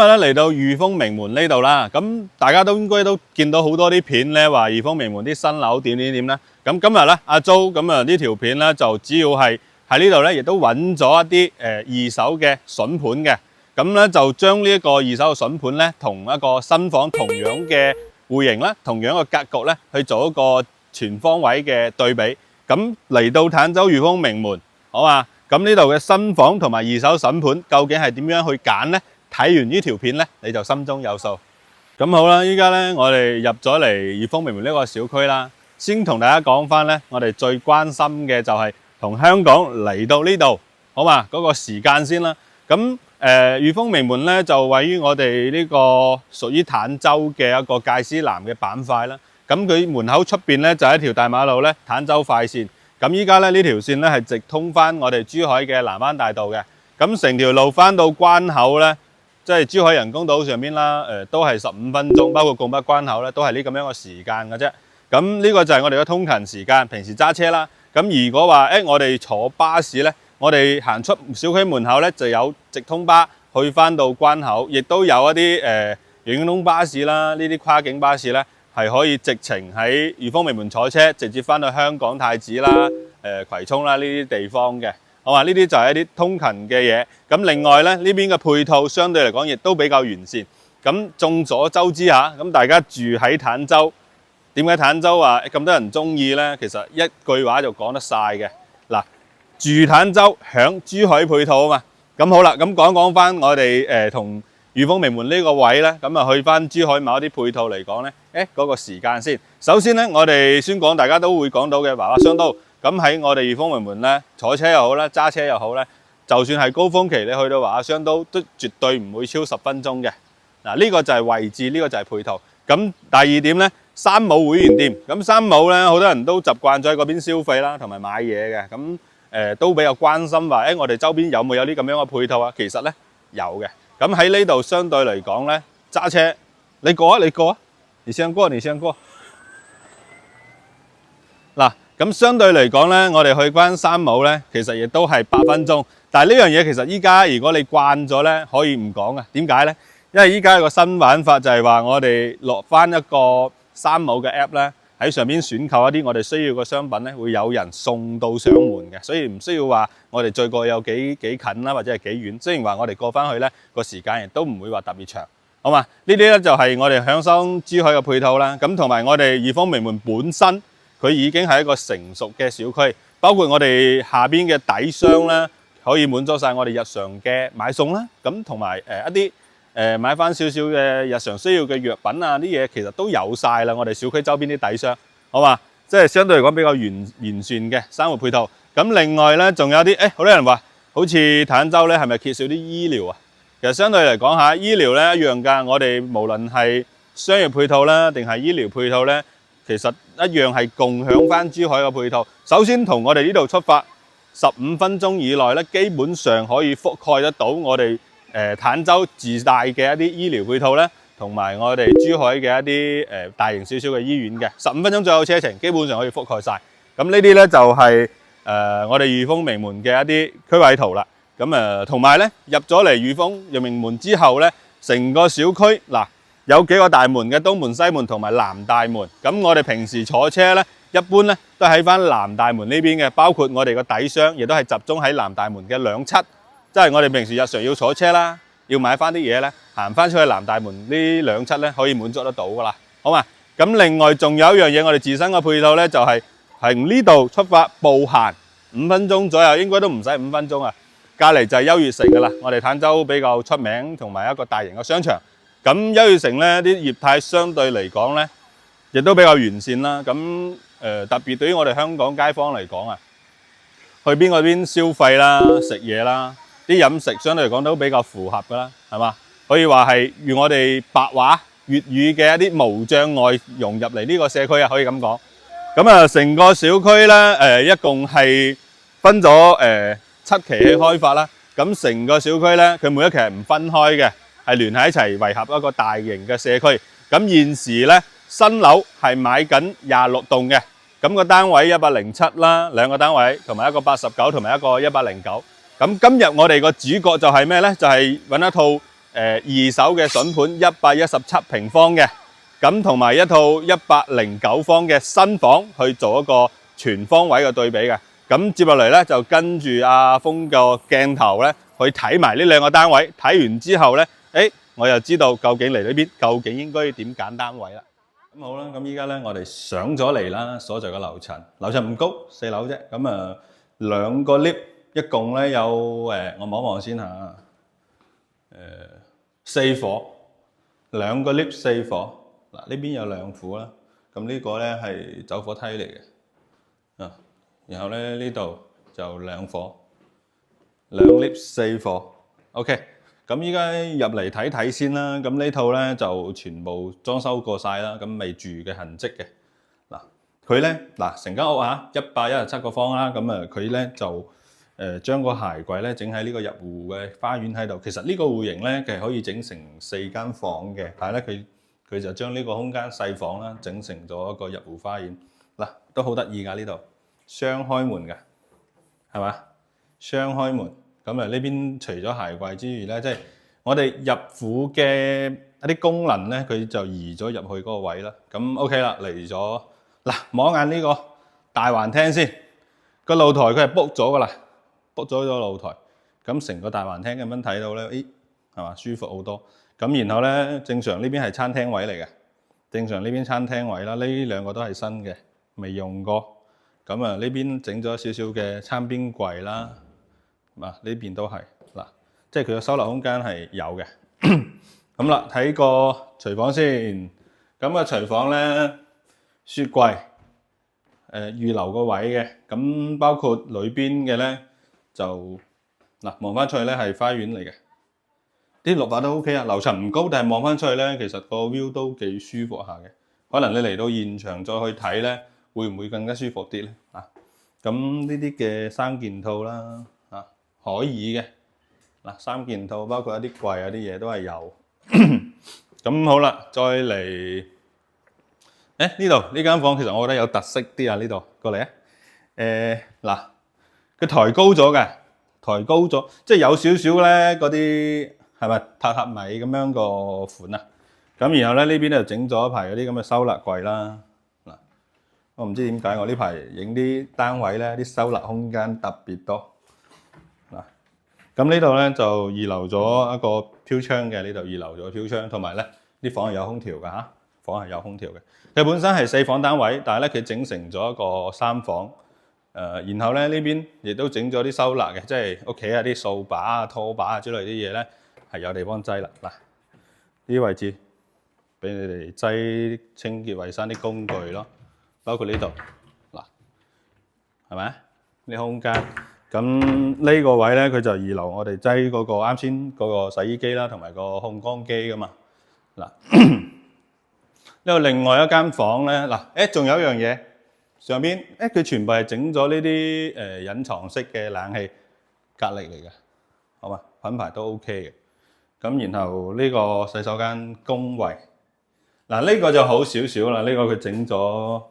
今日咧嚟到裕豐名門呢度啦，咁大家都應該都見到好多啲片咧，話裕豐名門啲新樓點啦。咁今日咧，阿 Jo 咁啊呢條片咧就主要係喺呢度咧，亦都揾咗一啲二手嘅筍盤嘅。咁咧就將呢一個二手嘅筍盤咧，同一個新房同樣嘅戶型啦，同樣嘅格局咧，去做一個全方位嘅對比。咁嚟到坦洲裕豐名門，好嘛？咁呢度嘅新房同埋二手筍盤，究竟係點樣去揀咧？睇完呢條片咧，你就心中有數。咁好啦，依家咧我哋入咗嚟裕豐名門呢個小區啦，先同大家講翻咧，我哋最關心嘅就係同香港嚟到呢度，好嘛？嗰個時間先啦。咁裕豐名門咧就位於我哋呢個屬於坦洲嘅一個界市南嘅板塊啦。咁佢門口出邊咧就係一條大馬路咧，坦洲快線。咁依家咧呢條線咧係直通翻我哋珠海嘅南灣大道嘅。咁成條路翻到關口咧，即係珠海人工島上邊啦，都係15分鐘，包括拱北關口咧，都係呢咁樣嘅時間嘅啫。咁呢個就係我哋嘅通勤時間，平時揸車啦。咁如果話我哋坐巴士咧，我哋行出小區門口咧，就有直通巴去翻到關口，亦都有一啲遠東巴士啦，呢啲跨境巴士咧係可以直程喺裕豐名門坐車，直接翻到香港太子啦、葵涌啦呢啲地方嘅。好嘛，呢啲就係一啲通勤嘅嘢。咁另外咧，呢邊嘅配套相對嚟講亦都比較完善。咁眾所周知嚇，咁大家住喺坦洲，點解坦洲話咁多人中意咧？其實一句話就講得晒嘅。嗱，住坦洲享珠海配套啊嘛。咁好啦，咁講翻我哋同裕豐名門呢個位咧，咁啊去翻珠海某一啲配套嚟講咧，嗰個時間先。首先咧，我哋先講大家都會講到嘅華華商都。咁喺我哋裕豐名門咧，坐車又好啦，揸車又好咧，就算係高峰期，你去到華華商都絕對唔會超10分鐘嘅。嗱，呢個就係位置，呢個就係配套。咁第二點咧，三冇會員店。咁三冇咧，好多人都習慣咗喺嗰邊消費啦，同埋買嘢嘅。咁都比較關心話，我哋周邊有冇啲咁樣嘅配套啊？其實咧有嘅。咁喺呢度相對嚟講咧，揸車你過啊，你先過。嗱。咁相對嚟講咧，我哋去翻三冇咧，其實亦都係8分鐘。但係呢樣嘢其實依家如果你慣咗咧，可以唔講嘅。點解咧？因為依家有個新玩法就係話，我哋落翻一個三冇嘅 app 咧，喺上邊選購一啲我哋需要嘅商品咧，會有人送到上門嘅，所以唔需要話我哋再過有幾近啦，或者係幾遠。雖然話我哋過翻去咧個時間亦都唔會話特別長，好嘛？呢啲咧就係我哋享受珠海嘅配套啦。咁同埋我哋裕豐名門本身。佢已經係一個成熟嘅小區，包括我哋下邊嘅底箱啦，可以滿足晒我哋日常嘅買餸啦。咁同埋一啲買翻少少嘅日常需要嘅藥品啊啲嘢，其實都有晒啦。我哋小區周邊啲底箱，好嘛？即係相對嚟講比較完善嘅生活配套。咁另外咧，仲有啲好多人話，好似坦洲咧係咪缺少啲醫療啊？其實相對嚟講嚇，醫療咧一樣㗎。我哋無論係商業配套啦，定係醫療配套咧。其實一樣係共享翻珠海嘅配套。首先同我哋呢度出發15分鐘以內咧，基本上可以覆蓋得到我哋坦洲自帶嘅一啲醫療配套咧，同埋我哋珠海嘅一啲大型少少嘅醫院嘅15分鐘左右車程，基本上可以覆蓋晒。咁呢啲咧就係我哋裕豐名門嘅一啲區位圖啦。咁同埋咧入咗嚟裕豐名門之後咧，成個小區嗱。有幾個大門嘅，東門、西門同埋南大門。咁我哋平時坐車咧，一般咧都喺翻南大門呢邊嘅，包括我哋個底箱，亦都係集中喺南大門嘅兩側。即係我哋平時日常要坐車啦，要買翻啲嘢咧，行翻出去南大門呢兩側咧，可以滿足得到噶啦，好嘛？咁另外仲有一樣嘢，我哋自身嘅配套咧，就係喺呢度出發步行5分鐘左右，應該都唔使5分鐘啊。隔離就係優越城噶啦，我哋坦洲比較出名同埋一個大型嘅商場。咁優越城咧啲業態相對嚟講咧，亦都比較完善啦。咁特別對於我哋香港街坊嚟講啊，去邊嗰邊消費啦、食嘢啦，啲飲食相對嚟講都比較符合噶啦，係嘛？可以話係用我哋白話粵語嘅一啲無障礙融入嚟呢個社區啊，可以咁講。咁啊，成個小區咧一共係分咗7期去開發啦。咁成個小區咧，佢每一期係唔分開嘅。係聯繫一齊維合一個大型嘅社區。咁現時咧新樓係買緊26棟嘅，咁個單位107啦，兩個單位同埋一個89同埋一個109。咁今日我哋個主角就係咩咧？就係揾一套二手嘅筍盤117平方嘅，咁同埋一套109方嘅新房去做一個全方位嘅對比嘅。咁接落嚟咧就跟住阿峰個鏡頭咧去睇埋呢兩個單位，睇完之後咧，我又知道究竟嚟呢邊究竟應該點揀單位啦。咁好啦，咁依家咧我哋上咗嚟啦，所在嘅樓層唔高，4樓啫。咁兩個 lift， 一共咧有我望一望先嚇，4伙，兩個 lift 4伙。嗱呢邊有2副啦，咁呢個咧係走火梯嚟嘅啊。然後咧呢度就2伙，2 lift 4伙。OK。咁依家入嚟睇睇先啦，咁呢套咧就全部裝修過晒啦，咁未住嘅痕跡嘅。嗱，佢咧成間屋嚇117個方啦，咁佢咧就將個鞋櫃咧整喺呢個入戶嘅花園喺度。其實呢個戶型咧其實可以整成4間房嘅，但係咧佢就將呢個空間細房啦整成咗一個入戶花園。嗱，都好得意㗎呢度，雙開門㗎，係嘛？雙開門。咁呢邊除咗鞋櫃之餘咧，即係我哋入戶嘅一啲功能咧，佢就移咗入去嗰個位啦。咁 OK 啦，嚟咗嗱，望眼呢個大環廳先。個露台佢係 book 咗噶啦 ，book 咗個露台。咁成個大環廳咁樣睇到咧，係嘛，舒服好多。咁然後咧，正常呢邊係餐廳位嚟嘅，正常呢邊餐廳位啦，呢2個都係新嘅，未用過。咁呢邊整咗少少嘅餐邊櫃啦。呢邊都係嗱，即係佢嘅收納空間係有嘅。咁啦，睇個廚房先。咁個廚房咧，雪櫃預留個位嘅。咁包括裏邊嘅咧，就望翻出去咧係花園嚟嘅。啲綠化都 OK 啊，樓層唔高，但係望翻出去咧，其實個 view 都幾舒服下嘅。可能你嚟到現場再去睇咧，會唔會更加舒服啲咧？咁呢啲嘅3件套啦。可以嘅3件套，包括一啲櫃啊啲嘢都係有。咁好啦，再嚟呢度呢間房其實我覺得有特色啲啊！呢度過嚟啊，佢抬高咗嘅，抬高咗，即係有少少咧嗰啲係咪榻榻米咁樣個款啊？咁然後咧呢邊就整咗一排嗰啲咁嘅收納櫃啦。我唔知點解我呢排影啲單位咧啲收納空間特別多。咁呢度咧就預留咗一個飄窗嘅，呢度預留咗飄窗，同埋咧啲房係有空調㗎嚇，房係有空調嘅。佢本身係4房單位，但係咧佢整成咗一個3房。然後咧呢邊亦都整咗啲收納嘅，即係屋企啊啲掃把啊、拖把啊之類啲嘢咧係有地方擠啦。嗱，呢啲位置俾你哋擠清潔衞生啲工具咯，包括呢度嗱，係咪呢空間？咁呢個位咧，佢就預留我哋擠嗰個啱先嗰個洗衣機啦，同埋個烘乾機噶嘛。嗱，呢度另外一間房咧，仲有一樣嘢，上邊佢全部係整咗呢啲隱藏式嘅冷氣格力嚟嘅，好嘛？品牌都 OK 嘅。咁然後呢個洗手間公衞，呢個就好少少啦，呢個佢整咗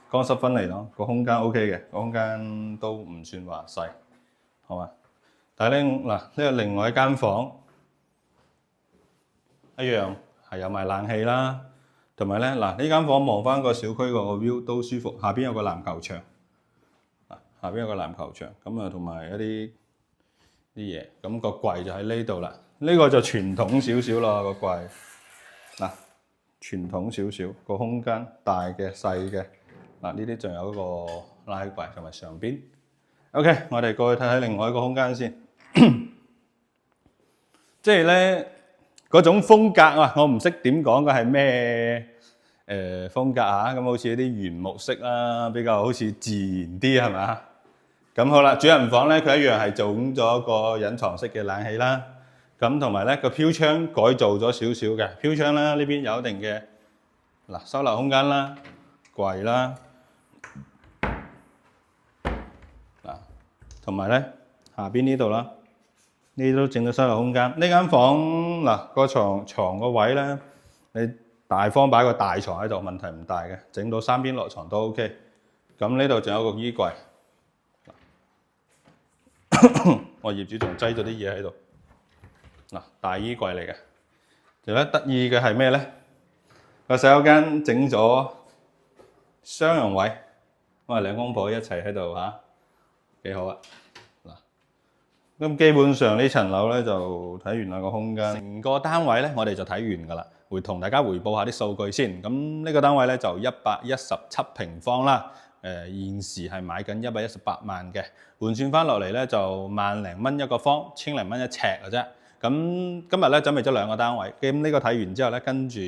乾濕分離咯，個空間 OK 嘅，個空間都唔算話細，好嘛？但係咧呢個另外一間房一樣係有埋冷氣啦，同埋咧呢間房望翻個小區個 view 都舒服，下邊有個籃球場，下邊有個籃球場，咁啊同埋一啲嘢，咁個櫃就喺呢度啦。呢個就傳統少少啦個櫃，傳統少少個空間大嘅細嘅。呢啲仲有一個拉櫃同埋上邊。OK， 我哋過去睇睇另外一個空間先。即係咧嗰種風格啊，我唔識點講嘅係咩風格啊？咁好似啲原木色啦，比較好似自然啲係嘛？咁好啦，主人房咧佢一樣係做咗個隱藏式嘅冷氣啦。咁同埋咧個飄窗改造咗少少嘅飄窗啦，呢邊有一定嘅收納空間啦、櫃啦。同埋咧下邊呢度啦，呢啲都整到收納空間。呢間房個床個位咧，你大方擺個大床喺度，問題唔大嘅，整到3邊落床都 OK。咁呢度仲有個衣櫃，我業主仲擠咗啲嘢喺度。嗱，大衣櫃嚟嘅。就咧得意嘅係咩咧？個洗手間整咗雙人位，我哋兩公婆一齊喺度嚇，幾好啊！嗱，咁基本上呢層樓咧就睇完啦個空間，成個單位咧我哋就睇完㗎啦。會同大家回報下啲數據先。咁呢個單位咧就117平方啦。現時係買緊118萬嘅，換算翻落嚟咧就萬零蚊一個方，千零蚊一尺嘅啫。咁今日咧準備咗兩個單位，咁呢個睇完之後咧，跟住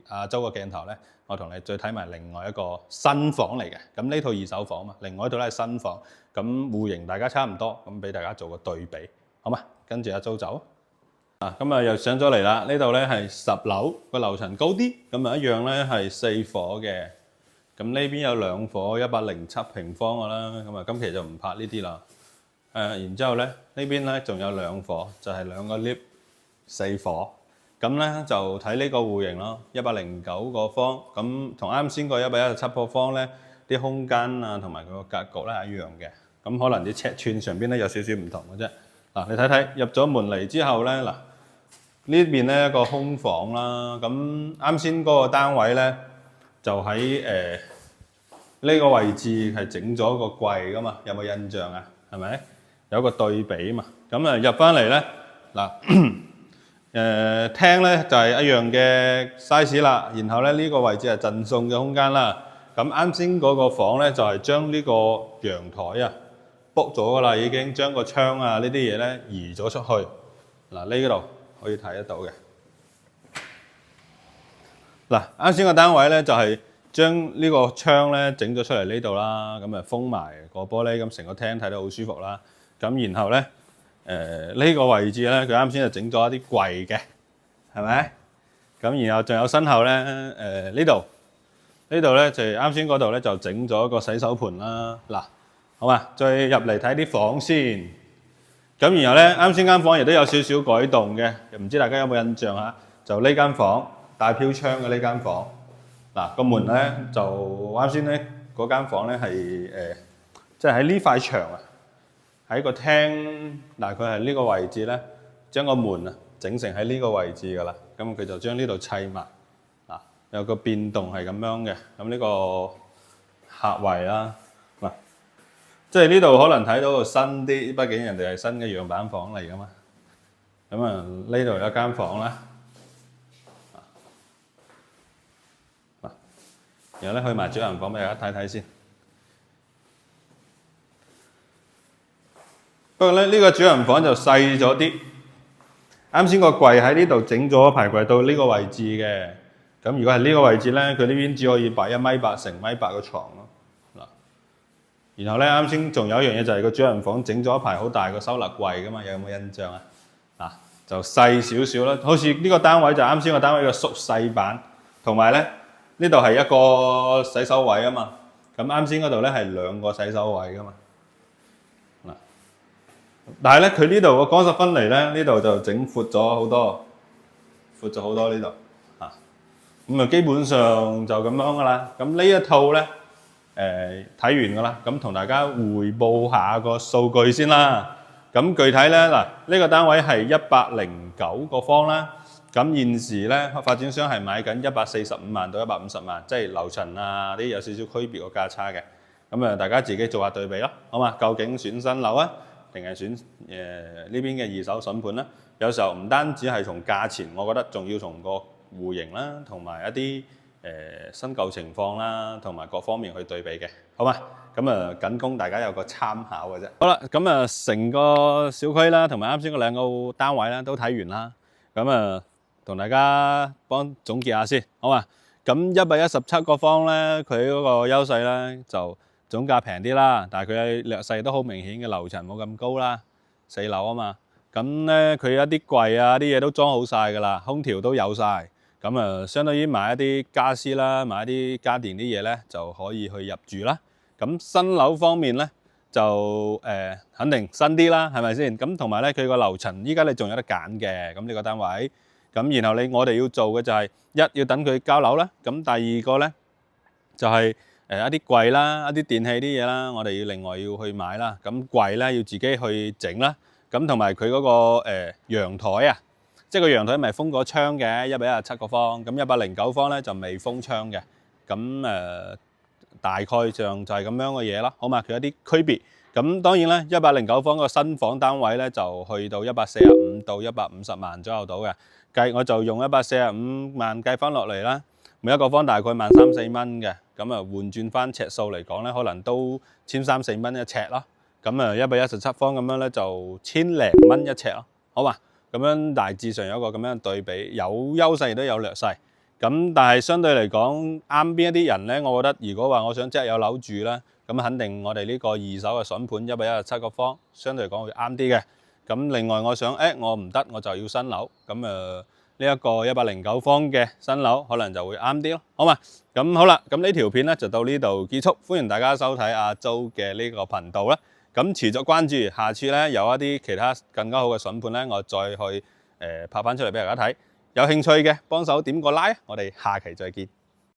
阿周個鏡頭咧，我同你再睇埋另外一個新房嚟嘅。咁呢套二手房嘛，另外一套咧係新房，咁戶型大家差唔多，咁俾大家做個對比，好嘛？跟住阿周走。咁啊又上咗嚟啦，呢度咧係10樓，個樓層高啲，咁啊一樣咧係4伙嘅。咁呢邊有2伙107平方㗎啦，咁啊今期就唔拍呢啲啦。然之後咧呢邊咧仲有2伙，就係2個 lift 4伙。咁咧就睇呢個戶型咯，109個方，咁同啱先個117個方咧啲空間啊同埋佢個格局咧係一樣嘅。咁可能啲尺寸上邊咧有少少唔同嘅啫。嗱，你睇睇入咗門嚟之後咧，嗱呢邊咧一個空房啦。咁啱先嗰個單位咧就喺呢個位置係整咗個櫃噶嘛，有冇印象啊？係咪有個對比嘛？咁啊入翻嚟咧嗱，廳咧就係一樣嘅 size 啦。然後咧呢個位置係贈送嘅空間啦。咁啱先嗰個房咧就係將呢個陽台啊 book 咗噶啦，已經將個窗啊呢啲嘢咧移咗出去。嗱呢度可以睇得到嘅。嗱啱先個單位咧就係將呢個窗咧整咗出嚟呢度啦，咁啊封埋個玻璃，咁成個廳睇得好舒服啦。咁然後咧呢個位置咧，佢啱先就整咗一啲櫃嘅，係咪？咁然後仲有身後咧呢度咧就係啱先嗰度咧就整咗個洗手盆啦。嗱，好嘛，再入嚟睇啲房先。咁然後咧啱先間房亦都有少少改動嘅，唔知大家有冇印象啊？就呢間房帶飄窗嘅呢間房。嗱個門咧就啱先咧嗰間房咧係即係喺呢塊牆啊，喺個廳大概係呢個位置咧，將個門啊整成喺呢個位置噶啦。咁佢就將呢度砌埋，嗱有個變動係咁樣嘅。咁呢個客位啦，嗱即係呢度可能睇到個新啲，畢竟人哋係新嘅樣板房嚟噶嘛。咁啊呢度有一間房啦。然後咧去埋主人房俾大家睇睇先。不過咧呢個主人房就細咗啲。啱先個櫃喺呢度整咗排櫃到呢個位置嘅。咁如果係呢個位置咧，佢呢邊只可以擺1.8乘1.8個床咯。嗱，然後咧啱先仲有一樣嘢就係個主人房整咗一排好大個收納櫃噶嘛，有冇印象啊？嗱，就細少少啦，好似呢個單位就啱先個單位嘅縮細版，同埋咧。呢度係一個洗手位啊嘛，咁啱先嗰度咧係2個洗手位噶嘛。嗱，但係咧佢呢度個乾濕分離咧，呢度就整闊咗好多，闊咗好多呢度嚇。咁啊基本上就咁樣噶啦。咁呢一套咧睇完噶啦，咁同大家匯報下個數據先啦。咁具體咧嗱，呢個單位係109個方啦。咁現時咧，發展商係買緊145萬到150萬，即係樓層啊啲有少少區別個價差嘅。咁啊，大家自己做下對比咯，好嘛？究竟選新樓啊，定係選呢邊嘅二手筍盤啦？有時候唔單止係從價錢，我覺得仲要從個戶型啦，同埋一啲新舊情況啦，同埋各方面去對比嘅，好嘛？咁啊，僅供大家有個參考嘅啫。好啦，咁啊，成個小區啦，同埋啱先嗰2個單位啦，都睇完啦。咁啊〜同大家幫總結下先，好嘛？咁117個方咧，佢嗰個優勢咧就總價平啲啦，但係佢嘅劣勢都好明顯嘅，樓層冇咁高啦，4樓啊嘛。咁咧佢一啲櫃啊啲嘢都裝好晒㗎啦，空調都有晒。咁啊，相當於買一啲家私啦，買一啲家電啲嘢咧就可以去入住啦。咁新樓方面咧就肯定新啲啦，係咪先？咁同埋咧佢個樓層依家你仲有得揀嘅，咁呢個單位。咁然後我哋要做嘅就係要等佢交樓啦。咁第二個咧就係一啲櫃啦、一啲電器啲嘢啦，我哋要另外要去買啦。咁櫃咧要自己去整啦。咁同埋佢嗰個陽台啊，即係個陽台咪封過窗嘅127個方，咁109方咧就未封窗嘅。咁大概上就係咁樣嘅嘢啦，好嘛？佢有啲區別。咁當然咧，109方個新房單位咧就去到145到150萬左右到嘅。我就用145萬計翻落嚟啦。每一個方大概萬3、4蚊嘅，咁換轉翻尺數嚟講咧，可能都1300、1400蚊一尺咯。咁117方咁樣咧就1000零蚊一尺咯，好嘛？咁樣大致上有一個咁樣嘅對比，有優勢都有劣勢。咁但係相對嚟講，啱邊一啲人咧？我覺得如果話我想即係有樓住啦，咁肯定我哋呢個二手嘅筍盤117個方，相對嚟講會啱啲嘅。咁另外我想，我唔得，我就要新樓，咁呢一個109方嘅新樓可能就會啱啲咯，好嘛？咁好啦，咁呢條片咧就到呢度結束，歡迎大家收睇阿周嘅呢個頻道啦。咁持續關注，下次咧有一啲其他更加好嘅筍盤咧，我再去拍翻出嚟俾大家睇。有興趣嘅幫手點個 like，我哋下期再見。